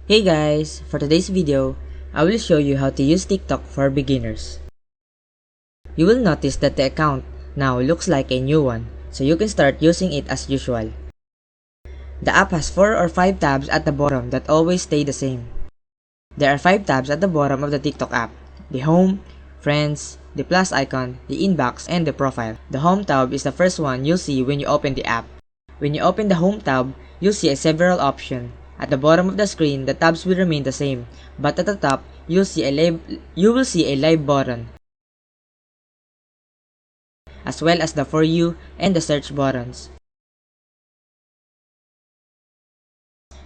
Hey guys, for today's video, I will show you how to use TikTok for beginners. You will notice that the account now looks like a new one, so you can start using it as usual. The app has 4 or 5 tabs at the bottom that always stay the same. There are 5 tabs at the bottom of the TikTok app: the Home, Friends, the plus icon, the Inbox, and the Profile. The Home tab is the first one you'll see when you open the app. When you open the Home tab, you'll see several options. At the bottom of the screen, the tabs will remain the same, but at the top, you will see a live button, as well as the For You and the Search buttons.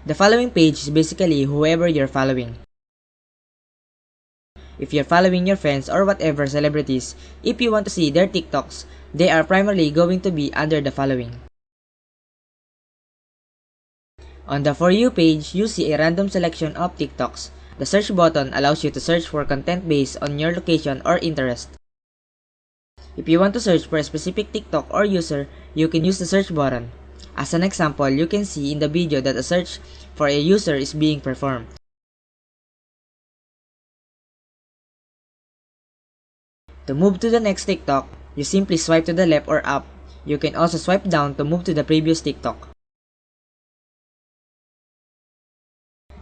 The following page is basically whoever you're following. If you're following your friends or whatever celebrities, if you want to see their TikToks, they are primarily going to be under the following. On the For You page, you see a random selection of TikToks. The search button allows you to search for content based on your location or interest. If you want to search for a specific TikTok or user, you can use the search button. As an example, you can see in the video that a search for a user is being performed. To move to the next TikTok, you simply swipe to the left or up. You can also swipe down to move to the previous TikTok.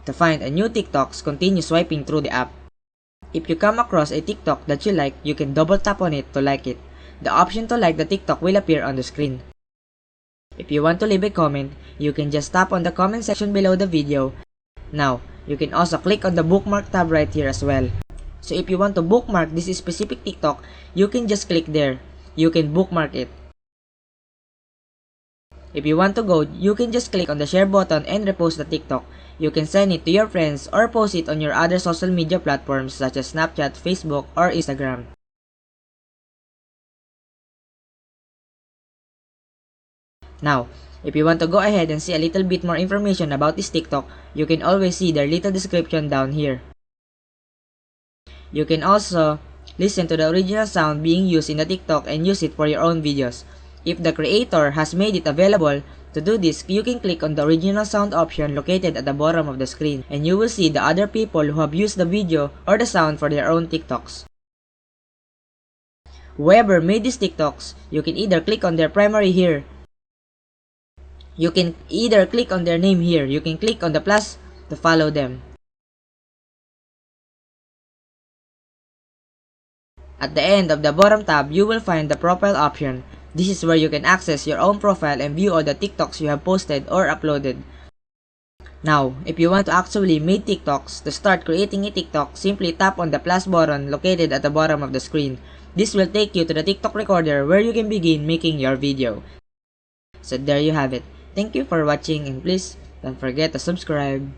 To find a new TikToks, continue swiping through the app. If you come across a TikTok that you like, you can double tap on it to like it. The option to like the TikTok will appear on the screen. If you want to leave a comment, you can just tap on the comment section below the video. Now, you can also click on the bookmark tab right here as well. So if you want to bookmark this specific TikTok, you can just click there. You can bookmark it. If you want to go, you can just click on the share button and repost the TikTok. You can send it to your friends or post it on your other social media platforms such as Snapchat, Facebook, or Instagram. Now, if you want to go ahead and see a little bit more information about this TikTok, you can always see their little description down here. You can also listen to the original sound being used in the TikTok and use it for your own videos. If the creator has made it available to do this, you can click on the original sound option located at the bottom of the screen, and you will see the other people who have used the video or the sound for their own TikToks. Whoever made these TikToks, you can either click on their primary here. You can either click on their name here. You can click on the plus to follow them. At the end of the bottom tab, you will find the profile option. This is where you can access your own profile and view all the TikToks you have posted or uploaded. Now, if you want to actually make TikToks, to start creating a TikTok, simply tap on the plus button located at the bottom of the screen. This will take you to the TikTok recorder where you can begin making your video. So there you have it. Thank you for watching, and please don't forget to subscribe.